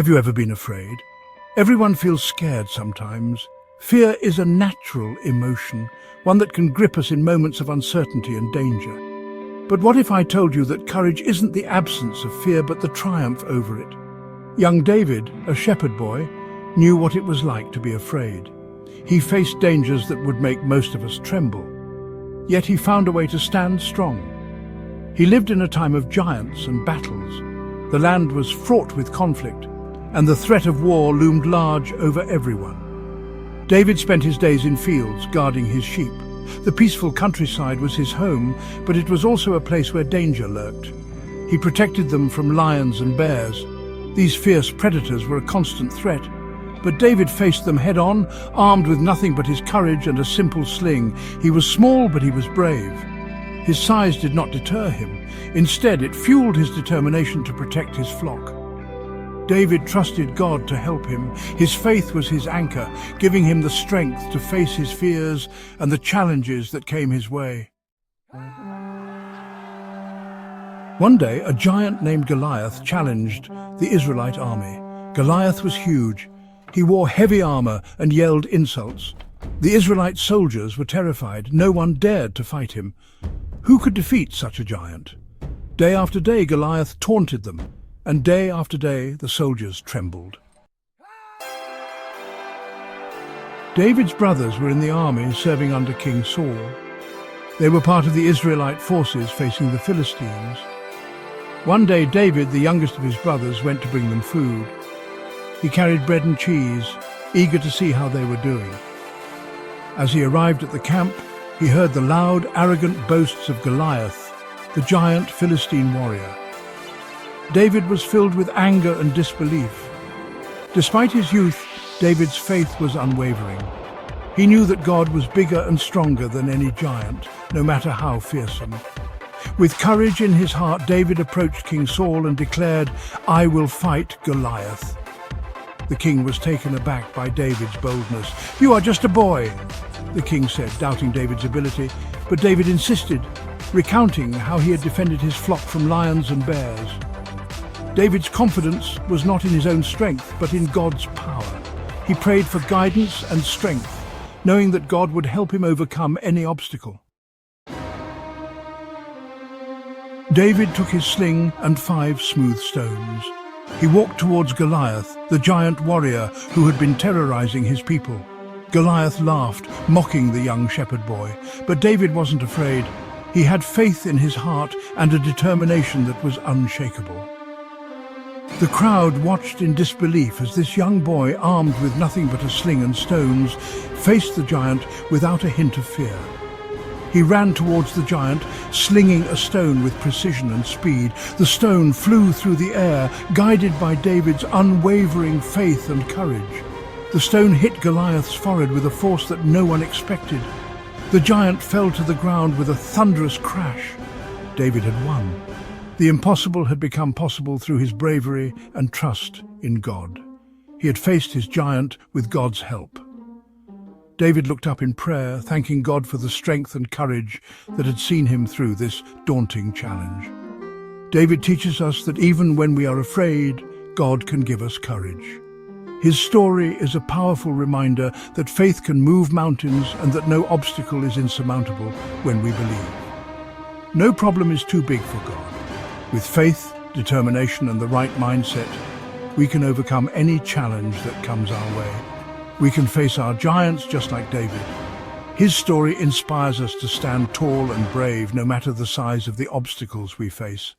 Have you ever been afraid? Everyone feels scared sometimes. Fear is a natural emotion, one that can grip us in moments of uncertainty and danger. But what if I told you that courage isn't the absence of fear, but the triumph over it? Young David, a shepherd boy, knew what it was like to be afraid. He faced dangers that would make most of us tremble. Yet he found a way to stand strong. He lived in a time of giants and battles. The land was fraught with conflict, and the threat of war loomed large over everyone. David spent his days in fields, guarding his sheep. The peaceful countryside was his home, but it was also a place where danger lurked. He protected them from lions and bears. These fierce predators were a constant threat, but David faced them head-on, armed with nothing but his courage and a simple sling. He was small, but he was brave. His size did not deter him. Instead, it fueled his determination to protect his flock. David trusted God to help him. His faith was his anchor, giving him the strength to face his fears and the challenges that came his way. One day, a giant named Goliath challenged the Israelite army. Goliath was huge. He wore heavy armor and yelled insults. The Israelite soldiers were terrified. No one dared to fight him. Who could defeat such a giant? Day after day, Goliath taunted them, and day after day, the soldiers trembled. David's brothers were in the army serving under King Saul. They were part of the Israelite forces facing the Philistines. One day, David, the youngest of his brothers, went to bring them food. He carried bread and cheese, eager to see how they were doing. As he arrived at the camp, he heard the loud, arrogant boasts of Goliath, the giant Philistine warrior. David was filled with anger and disbelief. Despite his youth, David's faith was unwavering. He knew that God was bigger and stronger than any giant, no matter how fearsome. With courage in his heart, David approached King Saul and declared, "I will fight Goliath." The king was taken aback by David's boldness. "You are just a boy," the king said, doubting David's ability. But David insisted, recounting how he had defended his flock from lions and bears. David's confidence was not in his own strength, but in God's power. He prayed for guidance and strength, knowing that God would help him overcome any obstacle. David took his sling and 5 smooth stones. He walked towards Goliath, the giant warrior who had been terrorizing his people. Goliath laughed, mocking the young shepherd boy. But David wasn't afraid. He had faith in his heart and a determination that was unshakable. The crowd watched in disbelief as this young boy, armed with nothing but a sling and stones, faced the giant without a hint of fear. He ran towards the giant, slinging a stone with precision and speed. The stone flew through the air, guided by David's unwavering faith and courage. The stone hit Goliath's forehead with a force that no one expected. The giant fell to the ground with a thunderous crash. David had won. The impossible had become possible through his bravery and trust in God. He had faced his giant with God's help. David looked up in prayer, thanking God for the strength and courage that had seen him through this daunting challenge. David teaches us that even when we are afraid, God can give us courage. His story is a powerful reminder that faith can move mountains and that no obstacle is insurmountable when we believe. No problem is too big for God. With faith, determination, and the right mindset, we can overcome any challenge that comes our way. We can face our giants just like David. His story inspires us to stand tall and brave no matter the size of the obstacles we face.